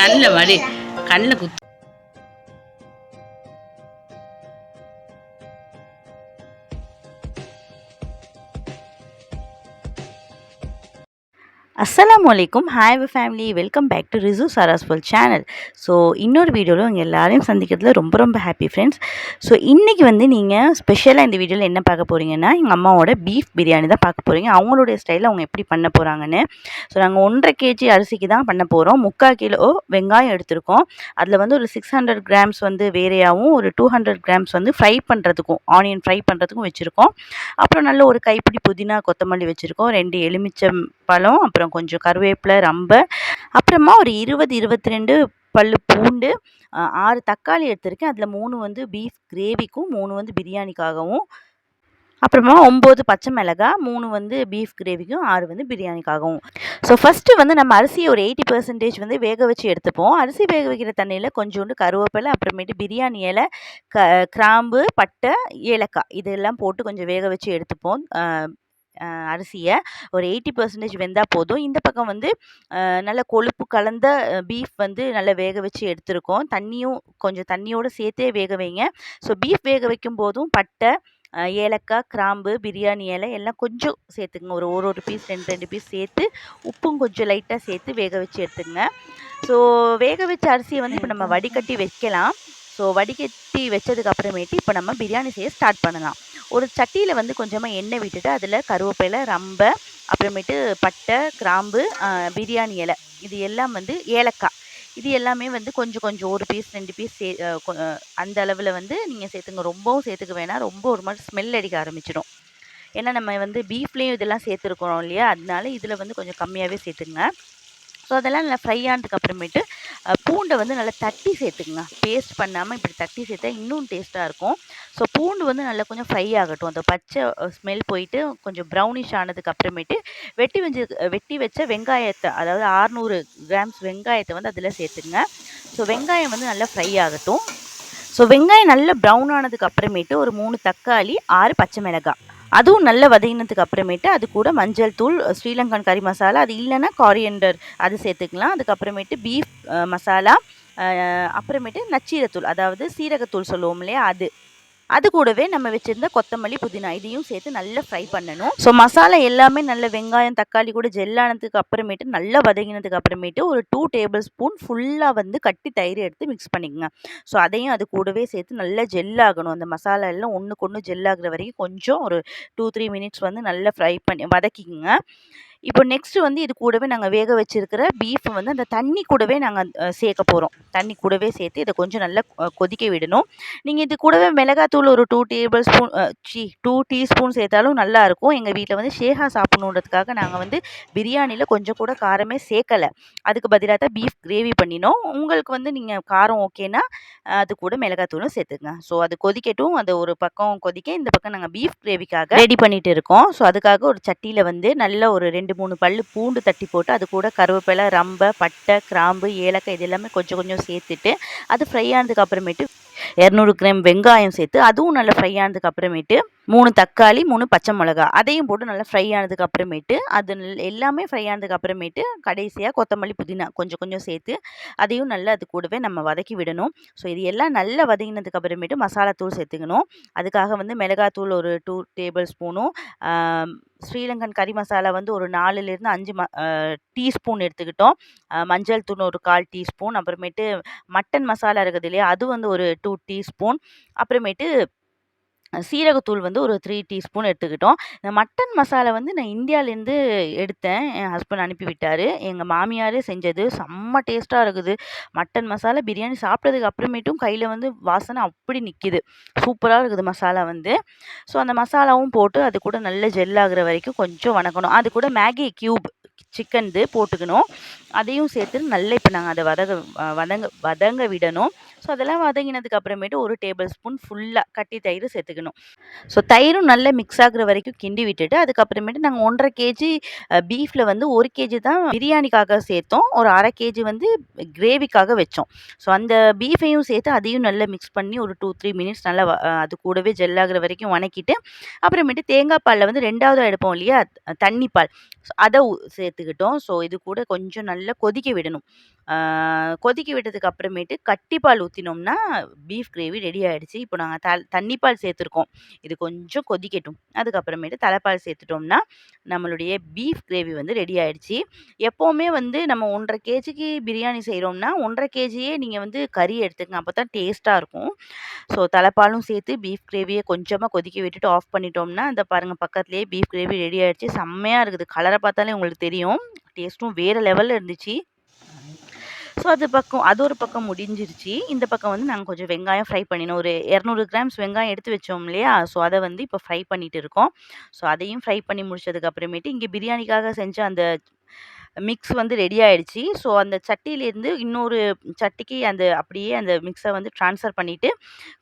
கண்ணில் வடி கண்ணில் குத்து. அஸ்ஸலாமு அலைக்கும். Hi family, welcome back to Rizu Sara's world channel. So இன்னொரு வீடியோவில் உங்கள் எல்லாரையும் சந்திக்கிறதுல ரொம்ப ரொம்ப ஹாப்பி ஃப்ரெண்ட்ஸ். ஸோ இன்றைக்கி வந்து நீங்கள் ஸ்பெஷலாக இந்த வீடியோவில் என்ன பார்க்க போகிறீங்கன்னா, எங்கள் அம்மாவோட பீஃப் பிரியாணி தான் பார்க்க போகிறீங்க. அவங்களுடைய ஸ்டைலில் அவங்க எப்படி பண்ண போகிறாங்கன்னு. ஸோ நாங்கள் 1.5 kg அரிசிக்கு தான் பண்ண போகிறோம். 3/4 கிலோ வெங்காயம் எடுத்திருக்கோம். அதில் வந்து ஒரு 600 கிராம்ஸ் வந்து வேறையாகவும், ஒரு 200 கிராம்ஸ் வந்து ஃப்ரை பண்ணுறதுக்கும், ஆனியன் ஃப்ரை பண்ணுறதுக்கும் வச்சுருக்கோம். அப்புறம் நல்ல ஒரு கைப்பிடி புதினா கொத்தமல்லி வச்சுருக்கோம். 2 எலுமிச்சம் பழம், அப்புறம் கொஞ்சம் கருவேப்பிலை, ரம்பை, அப்புறமா ஒரு 22 பல்லு பூண்டு, 6 தக்காளி எடுத்திருக்கேன். அதில் 3 வந்து பீஃப் கிரேவிக்கும், 3 வந்து பிரியாணிக்காகவும், அப்புறமா 9 பச்சை மிளகாய், 3 வந்து பீஃப் கிரேவிக்கும், 6 வந்து பிரியாணிக்காகவும். ஸோ ஃபஸ்ட்டு வந்து நம்ம அரிசியை ஒரு 80% வந்து வேக வச்சு எடுத்துப்போம். அரிசி வேக வைக்கிற தண்ணியில் கொஞ்சோண்டு கருவேப்பிலை, அப்புறமேட்டு பிரியாணி இலை, கிராம்பு, பட்டை, ஏலக்காய் இதெல்லாம் போட்டு கொஞ்சம் வேக வச்சு எடுத்துப்போம். அரிசியை ஒரு 80% வெந்தால் போதும். இந்த பக்கம் வந்து நல்ல கொழுப்பு கலந்த பீஃப் வந்து நல்லா வேக வச்சு எடுத்துருக்கோம். கொஞ்சம் தண்ணியோடு சேர்த்தே வேக வைங்க. ஸோ பீஃப் வேக வைக்கும் போதும் பட்டை, ஏலக்காய், கிராம்பு, பிரியாணி இலை எல்லாம் கொஞ்சம் சேர்த்துக்குங்க. ஒரு பீஸ் 2 பீஸ் சேர்த்து, உப்பும் கொஞ்சம் லைட்டாக சேர்த்து வேக வச்சு எடுத்துங்க. ஸோ வேக வச்ச அரிசியை வந்து இப்போ நம்ம வடிகட்டி வைக்கலாம். ஸோ வடிகட்டி வச்சதுக்கு அப்புறமேட்டு இப்போ நம்ம பிரியாணி செய்ய ஸ்டார்ட் பண்ணலாம். ஒரு சட்டியில் வந்து கொஞ்சமாக எண்ணெய் விட்டுட்டு அதில் கருவேப்பிலை, ரம்பை, அப்புறமேட்டு பட்டை, கிராம்பு, பிரியாணி இலை, இது எல்லாம் வந்து ஏலக்காய், இது எல்லாமே வந்து கொஞ்சம் கொஞ்சம் 1 பீஸ் 2 பீஸ் அந்த அளவில் வந்து நீங்கள் சேர்த்துங்க. ரொம்பவும் சேர்த்துக்க வேணாம், ரொம்ப ஒரு மாதிரி ஸ்மெல் அடிக்க ஆரம்பிச்சிடும். ஏன்னா நம்ம வந்து பீஃப்லேயும் இதெல்லாம் சேர்த்துருக்குறோம் இல்லையா, அதனால இதில் வந்து கொஞ்சம் கம்மியாகவே சேர்த்துங்க. ஸோ அதெல்லாம் நல்லா ஃப்ரை ஆனதுக்கு அப்புறமேட்டு பூண்டை வந்து நல்லா தட்டி சேர்த்துக்குங்க. பேஸ்ட் பண்ணாமல் இப்படி தட்டி சேர்த்தா இன்னும் டேஸ்ட்டாக இருக்கும். ஸோ பூண்டு வந்து நல்லா கொஞ்சம் ஃப்ரை ஆகட்டும். அந்த பச்சை ஸ்மெல் போயிட்டு கொஞ்சம் ப்ரௌனிஷ் ஆனதுக்கு அப்புறமேட்டு வெட்டி வச்ச வெங்காயத்தை, அதாவது 600 கிராம்ஸ் வெங்காயத்தை வந்து அதில் சேர்த்துங்க. ஸோ வெங்காயம் வந்து நல்லா ஃப்ரை ஆகட்டும். ஸோ வெங்காயம் நல்லா ப்ரௌன் ஆனதுக்கு அப்புறமேட்டு ஒரு 3 தக்காளி, 6 பச்சை மிளகாய், அதுவும் நல்ல வதங்கினதுக்கு அப்புறமேட்டு அது கூட மஞ்சள் தூள், ஸ்ரீலங்கன் கறி மசாலா, அது இல்லைன்னா காரியண்டர் அது சேர்த்துக்கலாம். அதுக்கப்புறமேட்டு பீஃப் மசாலா, அப்புறமேட்டு நச்சீரத்தூள், அதாவது சீரகத்தூள் சொல்லுவோம் இல்லையா, அது கூடவே நம்ம வச்சுருந்த கொத்தமல்லி, புதினா இதையும் சேர்த்து நல்லா ஃப்ரை பண்ணணும். ஸோ மசாலா எல்லாமே நல்ல வெங்காயம், தக்காளி கூட ஜெல்லானதுக்கு அப்புறமேட்டு நல்லா வதங்கினதுக்கு அப்புறமேட்டு ஒரு 2 டேபிள் ஸ்பூன் ஃபுல்லாக வந்து கட்டி தயிர் எடுத்து மிக்ஸ் பண்ணிக்கங்க. ஸோ அதையும் அது கூடவே சேர்த்து நல்லா ஜெல்லாகணும். அந்த மசாலா எல்லாம் ஒன்றுக்கு ஒன்று ஜெல்லாகிற வரைக்கும் கொஞ்சம் ஒரு 2-3 மினிட்ஸ் வந்து நல்லா ஃப்ரை பண்ணி வதக்கிங்க. இப்போ நெக்ஸ்ட்டு வந்து இது கூடவே நாங்கள் வேக வச்சுருக்கிற பீஃப் வந்து அந்த தண்ணி கூடவே நாங்கள் சேர்க்க போகிறோம். தண்ணி கூடவே சேர்த்து இதை கொஞ்சம் நல்லா கொதிக்க விடணும். நீங்கள் இது கூடவே மிளகாத்தூள் ஒரு 2 டீஸ்பூன் சேர்த்தாலும் நல்லாயிருக்கும். எங்கள் வீட்டில் வந்து ஷேஹா சாப்பிடணுன்றதுக்காக நாங்கள் வந்து பிரியாணியில் கொஞ்சம் கூட காரமே சேர்க்கலை. அதுக்கு பதிலாக தான் பீஃப் கிரேவி பண்ணினோம். உங்களுக்கு வந்து நீங்கள் காரம் ஓகேனா அது கூட மிளகாத்தூளும் சேர்த்துங்க. ஸோ அது கொதிக்கட்டும். அது ஒரு பக்கம் கொதிக்க, இந்த பக்கம் நாங்கள் பீஃப் கிரேவிக்காக ரெடி பண்ணிட்டு இருக்கோம். ஸோ அதுக்காக ஒரு சட்டியில் வந்து நல்ல ஒரு 2-3 பல்லு பூண்டு தட்டி போட்டு, அது கூட கருவேப்பிலை, ரம்பை, பட்டை, கிராம்பு, ஏலக்காய் இது எல்லாமே கொஞ்சம் கொஞ்சம் சேர்த்துட்டு, அது ஃப்ரை ஆனதுக்கு அப்புறமேட்டு 200 கிராம் வெங்காயம் சேர்த்து அதுவும் நல்லா ஃப்ரை ஆனதுக்கு அப்புறமேட்டு 3 தக்காளி, 3 பச்சை மிளகா அதையும் போட்டு நல்லா ஃப்ரை ஆனதுக்கு அப்புறமேட்டு, அது எல்லாமே ஃப்ரை ஆனதுக்கு அப்புறமேட்டு கடைசியாக கொத்தமல்லி, புதினா கொஞ்சம் கொஞ்சம் சேர்த்து அதையும் நல்லா அது கூடவே நம்ம வதக்கி விடணும். ஸோ இது எல்லாம் நல்லா வதங்கினதுக்கு அப்புறமேட்டு மசாலா தூள் சேர்த்துக்கணும். அதுக்காக வந்து மிளகாத்தூள் ஒரு 2 டேபிள் ஸ்பூனும், ஸ்ரீலங்கன் கறி மசாலா வந்து ஒரு 4லேருந்து 5 டீஸ்பூன் எடுத்துக்கிட்டோம். மஞ்சள் தூள் ஒரு 1/4 டீஸ்பூன், அப்புறமேட்டு மட்டன் மசாலா இருக்குது இல்லையா, அது வந்து ஒரு 2 டீஸ்பூன், அப்புறமேட்டு சீரகத்தூள் வந்து ஒரு 3 டீஸ்பூன் எடுத்துக்கிட்டோம். இந்த மட்டன் மசாலா வந்து நான் இந்தியாவிலேருந்து எடுத்தேன். என் ஹஸ்பண்ட் அனுப்பி விட்டார். எங்கள் மாமியாரே செஞ்சது. செம்ம டேஸ்ட்டாக இருக்குது. மட்டன் மசாலா பிரியாணி சாப்பிட்டதுக்கு அப்புறமேட்டும் கையில் வந்து வாசனை அப்படி நிற்கிது. சூப்பராக இருக்குது மசாலா வந்து. ஸோ அந்த மசாலாவும் போட்டு அது கூட நல்ல ஜெல்லாகிற வரைக்கும் கொஞ்சம் வணக்கணும். அது கூட மேகி கியூப் சிக்கன்து போட்டுக்கணும். அதையும் சேர்த்து நல்லா இப்போ நாங்கள் அதை வதங்க விடணும். ஸோ அதெல்லாம் வதங்கினதுக்கு அப்புறமேட்டு 1 டேபிள் ஸ்பூன் ஃபுல்லாக கட்டி தயிர் சேர்த்துக்கணும். ஸோ தயிரும் நல்லா மிக்ஸ் ஆகுற வரைக்கும் கிண்டி விட்டுட்டு, அதுக்கப்புறமேட்டு நாங்கள் 1.5 கேஜி பீஃபில் வந்து 1 கேஜி தான் பிரியாணிக்காக சேர்த்தோம். ஒரு 1/2 கேஜி வந்து கிரேவிக்காக வச்சோம். ஸோ அந்த பீஃபையும் சேர்த்து அதையும் நல்லா மிக்ஸ் பண்ணி ஒரு 2-3 மினிட்ஸ் நல்லா அது கூடவே ஜெல்லாகிற வரைக்கும் வணக்கிட்டு, அப்புறமேட்டு தேங்காய் பாலில் வந்து 2வது எடுப்போம் இல்லையா, தண்ணி பால். அத சேர்த்துக்கிட்டோம். ஸோ இது கூட கொஞ்சம் நல்லா கொதிக்க விடணும். கொதிக்க விட்டதுக்கு அப்புறமேட்டு கட்டிப்பால் ஊத்தினோம்னா, பீஃப் கிரேவி ரெடி ஆயிடுச்சு. இப்போ நாங்க தண்ணி பால் சேர்த்துருக்கோம். இது கொஞ்சம் கொதிக்கட்டும். அதுக்கப்புறமேட்டு தலைப்பால் சேர்த்துட்டோம்னா, நம்மளுடைய பீஃப் கிரேவி வந்து ரெடி ஆயிடுச்சு. எப்பவுமே வந்து நம்ம 1 1/2 கேஜிக்கு பிரியாணி செய்றோம்னா, 1 1/2 கேஜியே நீங்க வந்து கறி எடுத்துக்கங்க. அப்பதான் டேஸ்ட்டா இருக்கும். ஸோ தலைப்பாலும் சேர்த்து பீஃப் கிரேவிய கொஞ்சமா கொதிக்க விட்டுட்டு ஆஃப் பண்ணிட்டோம்னா, இந்த பாருங்க பக்கத்திலேயே பீஃப் கிரேவி ரெடி ஆயிடுச்சு. செம்மையா இருக்குது. கலர பார்த்தாலே உங்களுக்கு தெரியும். டேஸ்ட்டும் வேற லெவல்ல இருந்துச்சு. ஸோ அது ஒரு பக்கம் முடிஞ்சிருச்சு. இந்த பக்கம் வந்து நாங்க கொஞ்சம் வெங்காயம் ஃப்ரை பண்ணினோம். ஒரு 200 கிராம்ஸ் வெங்காயம் எடுத்து வச்சோம் இல்லையா? ஸோ அத வந்து இப்ப ஃப்ரை பண்ணிட்டு இருக்கோம். ஸோ அதையும் ஃப்ரை பண்ணி முடிச்சதுக்கு அப்புறமேட்டு, இங்க பிரியாணிக்காக செஞ்ச அந்த மிக்ஸ் வந்து ரெடி ஆயிடுச்சு. ஸோ அந்த சட்டியிலேருந்து இன்னொரு சட்டிக்கு அப்படியே அந்த மிக்ஸ வந்து ட்ரான்ஸ்ஃபர் பண்ணிட்டு,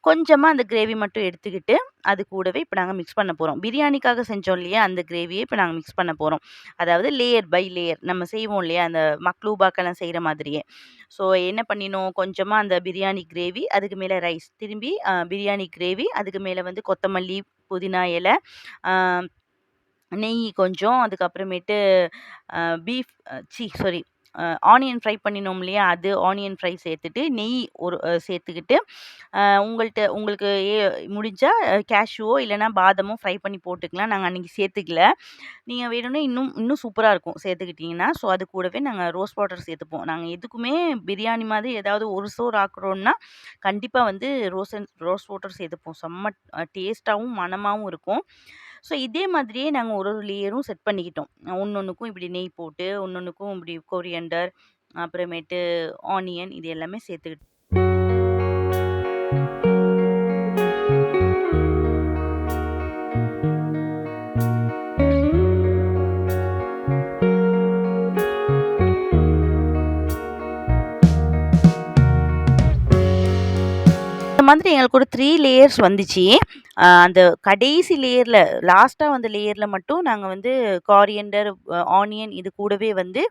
கொஞ்சமா அந்த கிரேவி மட்டும் எடுத்துக்கிட்டு, அது கூடவே இப்ப நாங்க மிக்ஸ் பண்ண போறோம். பிரியாணிக்காக செஞ்சோம் இல்லையா? அந்த கிரேவிய இப்ப நாங்க மிக்ஸ் பண்ண போறோம். அதாவது லேயர் பை லேயர் நம்ம செய்வோம் இல்லையா? அந்த மக்லூபாக்கெல்லாம் செய்ற மாதிரியே. ஸோ என்ன பண்ணினோம், கொஞ்சமா அந்த பிரியாணி கிரேவி, அதுக்கு மேல ரைஸ். திரும்பி பிரியாணி கிரேவி, அதுக்கு மேல வந்து கொத்தமல்லி, புதினா இல, ஆ நெய் கொஞ்சம், அதுக்கப்புறமேட்டு பீஃப் சாரி ஆனியன் ஃப்ரை பண்ணினோம் இல்லையா? அது ஆனியன் ஃப்ரை சேர்த்துட்டு, நெய் ஒரு சேர்த்துக்கிட்டு, உங்களுக்கு முடிஞ்சா கேஷ்யூவோ இல்லன்னா பாதாமோ ஃப்ரை பண்ணி போட்டுக்கலாம். நாங்க அன்னைக்கு சேர்த்துக்கல. நீங்க வேணும்னா இன்னும் இன்னும் சூப்பரா இருக்கும் சேர்த்துக்கிட்டீங்கன்னா. ஸோ அது கூடவே நாங்க ரோஸ் வாட்டர் சேர்த்துப்போம். நாங்க எதுக்குமே பிரியாணி மாதிரி ஏதாவது ஒரு சோறு ஆக்குறோம்னா, கண்டிப்பா வந்து ரோஸ் வாட்டர் சேர்த்துப்போம். செம்ம டேஸ்ட்டாவும், மணமாவும் இருக்கும். ஸோ இதே மாதிரியே நாங்க ஒரு ஒரு லேயரும் செட் பண்ணிக்கிட்டோம். ஒண்ணொண்ணுக்கும் இப்படி நெய் போட்டு, ஒண்ணொண்ணுக்கும் இப்படி கொரியாண்டர், அப்புறமேட்டு ஆனியன் இது எல்லாமே சேர்த்துக்கிட்டோம். இந்த மாதிரி எங்களுக்கு ஒரு 3 லேயர்ஸ் வந்துச்சு. அந்த கடைசி லேயர்ல லாஸ்ட்டா வந்த லேயர்ல மட்டும் நாங்க வந்து காரியண்டர், ஆனியன் இது கூடவே வந்து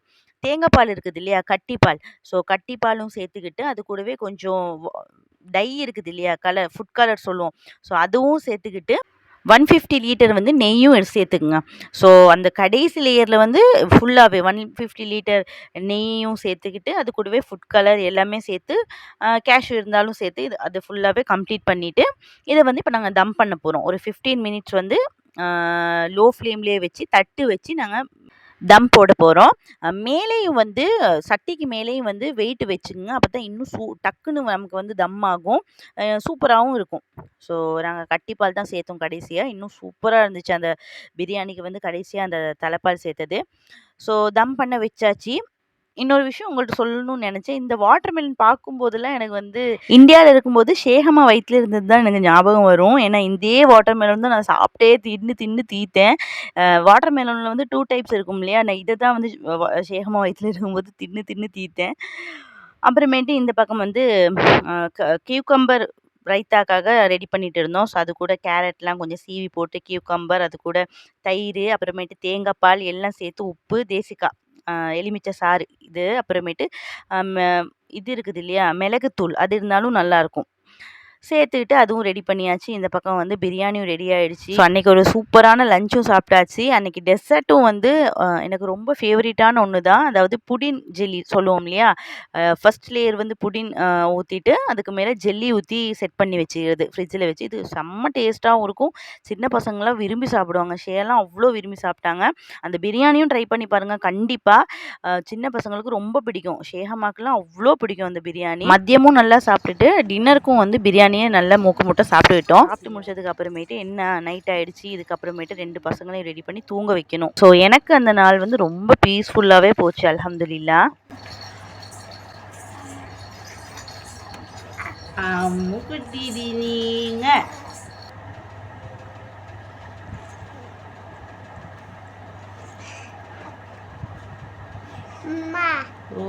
தேங்காய் பால் இருக்குது இல்லையா? கட்டிப்பால். ஸோ கட்டிப்பாலும் சேர்த்துக்கிட்டு, அது கூடவே கொஞ்சம் டை இருக்குது இல்லையா? ஃபுட் கலர் சொல்லுவோம். ஸோ அதுவும் சேர்த்துக்கிட்டு 150 லிட்டர் வந்து நெய்யும் சேர்த்துக்குங்க. ஸோ அந்த கடைசி லேயர்ல வந்து ஃபுல்லாவே 150 லிட்டர் நெய்யும் சேர்த்துக்கிட்டு, அது கூடவே ஃபுட் கலர் எல்லாமே சேர்த்து, கேஷ்யூ இருந்தாலும் சேர்த்து அது ஃபுல்லாவே கம்ப்ளீட் பண்ணிட்டு, இத வந்து இப்ப நாங்க தம் பண்ண போறோம். ஒரு 15 மினிட்ஸ் வந்து லோ ஃப்ளேம்லயே வச்சு, தட்டு வச்சு நாங்க தம் போட போறோம். மேலேயும் வந்து சட்டிக்கு மேலேயும் வந்து வெயிட் வச்சுக்கங்க. அப்பதான் இன்னும் டக்குன்னு நமக்கு வந்து தம் ஆகும். சூப்பராவும் இருக்கும். ஸோ நாங்க கட்டிப்பால் தான் சேர்த்தோம் கடைசியா. இன்னும் சூப்பரா இருந்துச்சு அந்த பிரியாணிக்கு வந்து கடைசியா அந்த தலைப்பால் சேர்த்தது. ஸோ தம் பண்ண வச்சாச்சு. இன்னொரு விஷயம் உங்கள்ட்ட சொல்லணும்னு நெனச்சேன். இந்த வாட்டர்மெலன் பார்க்கும்போதெல்லாம் எனக்கு வந்து இந்தியால இருக்கும்போது ஷேகம்மா வயித்துல இருந்தது தான் எனக்கு ஞாபகம் வரும். ஏன்னா இதே வாட்டர்மெலன் தான் நான் சாப்பிட்டே தின்னு தின்னு தீத்தேன். வாட்டர்மெலன்ல வந்து 2 டைப்ஸ் இருக்கும் இல்லையா? நான் இத தான் வந்து ஷேகம்மா வயித்துல இருக்கும்போது தின்னு தின்னு தீத்தேன். அப்புறமேட்டு இந்த பக்கம் வந்து கியூகம்பர் ரைத்தாக்காக ரெடி பண்ணிட்டு இருந்தோம். ஸோ அது கூட கேரட்லாம் கொஞ்சம் சீவி போட்டு கியூகம்பர், அது கூட தயிரு, அப்புறமேட்டு தேங்காய் பால் எல்லாம் சேர்த்து உப்பு, தேசிக்காய், எலுமிச்சை சாறு இது அப்புறமேட்டு இது இருக்குது இல்லையா? மிளகுத்தூள் அது இருந்தாலும் நல்லாயிருக்கும். சேர்த்துக்கிட்டு அதுவும் ரெடி பண்ணியாச்சு. இந்த பக்கம் வந்து பிரியாணியும் ரெடி ஆயிடுச்சு. ஸோ அன்னைக்கு ஒரு சூப்பரான லஞ்சும் சாப்பிட்டாச்சு. அன்னைக்கு டெசர்ட்டும் வந்து எனக்கு ரொம்ப ஃபேவரட்டான ஒண்ணு தான். அதாவது புடின் ஜெல்லி சொல்லுவோம் இல்லையா? ஃபர்ஸ்ட் லேயர் வந்து புடின் ஊத்திட்டு, அதுக்கு மேல ஜெல்லி ஊத்தி செட் பண்ணி வச்சுக்கிறது ஃப்ரிட்ஜில வச்சு. இது செம்ம டேஸ்ட்டாவும் இருக்கும். சின்ன பசங்கலாம் விரும்பி சாப்பிடுவாங்க. ஷேலாம் அவ்ளோ விரும்பி சாப்பிட்டாங்க. அந்த பிரியாணியும் ட்ரை பண்ணி பாருங்க கண்டிப்பா. சின்ன பசங்களுக்கு ரொம்ப பிடிக்கும். ஷேஹமாக்குலாம் அவ்ளோ பிடிக்கும் அந்த பிரியாணி. மதியமும் நல்லா சாப்பிட்டுட்டு, டின்னருக்கும் வந்து பிரியாணிய நல்லா மூக்கு முட்ட சாப்பிட்டுக்கிட்டோம். சாப்பிட்டு முடிச்சதுக்கு அப்புறமேட்டு என்ன நைட் ஆயிடுச்சு. இதுக்கப்புறமேட்டு 2 பசங்களையும் ரெடி பண்ணி தூங்க வைக்கணும். ஸோ எனக்கு அந்த நாள் வந்து ரொம்ப பீஸ்ஃபுல்லாவே போச்சு அல்ஹம்துலில்லாஹ். மூக்குத்தி நீங்க ஓ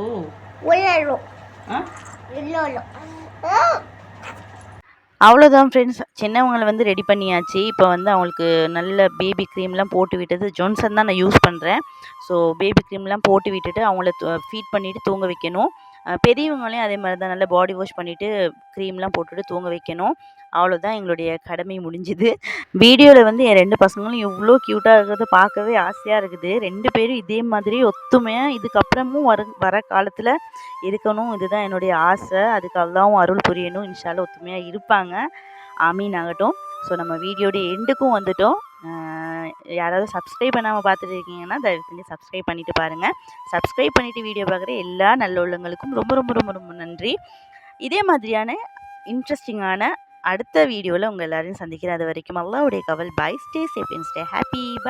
அவ்வளோதான் ஃப்ரெண்ட்ஸ். சின்னவங்கள வந்து ரெடி பண்ணியாச்சு. இப்போ வந்து அவங்களுக்கு நல்ல பேபி க்ரீம்லாம் போட்டு விட்டது. ஜான்சன் தான் நான் யூஸ் பண்ணுறேன். ஸோ பேபி க்ரீம்லாம் போட்டு விட்டுட்டு அவங்கள ஃபீட் பண்ணிவிட்டு தூங்க வைக்கணும். பெரியவங்களையும் அதே மாதிரி தான் நல்லா பாடி வாஷ் பண்ணிவிட்டு க்ரீம்லாம் போட்டுட்டு தூங்க வைக்கணும். அவ்வளோதான், எங்களுடைய கடமை முடிஞ்சுது. வீடியோவில் வந்து என் 2 பசங்களும் எவ்வளோ க்யூட்டாக இருக்கிறத பார்க்கவே ஆசையாக இருக்குது. 2 பேரும் இதே மாதிரி ஒத்துமையாக இதுக்கப்புறமும் வர காலத்தில் இருக்கணும். இதுதான் என்னுடைய ஆசை. அதுக்கு அல்லாஹ்வும் அருள் புரியணும். இன்ஷா அல்லாஹ் ஒத்துமையாக இருப்பாங்க. ஆமீன் ஆகட்டும். ஸோ நம்ம வீடியோட எண்டுக்கும் வந்துட்டோம். யாராவது சப்ஸ்கிரைப் பண்ணாமல் பார்த்துட்டு இருக்கீங்கன்னா தயவு செஞ்சு சப்ஸ்கிரைப் பண்ணிவிட்டு பாருங்கள். சப்ஸ்கிரைப் பண்ணிவிட்டு வீடியோ பார்க்குற எல்லா நல்ல உள்ளங்களுக்கும் ரொம்ப ரொம்ப ரொம்ப ரொம்ப நன்றி. இதே மாதிரியான இன்ட்ரெஸ்டிங்கான அடுத்த வீடியோவில் உங்கள் எல்லாரையும் சந்திக்கிறேன். அது வரைக்கும் அல்லாஹ்வுடைய கவல். Bye. Stay safe and stay happy. By.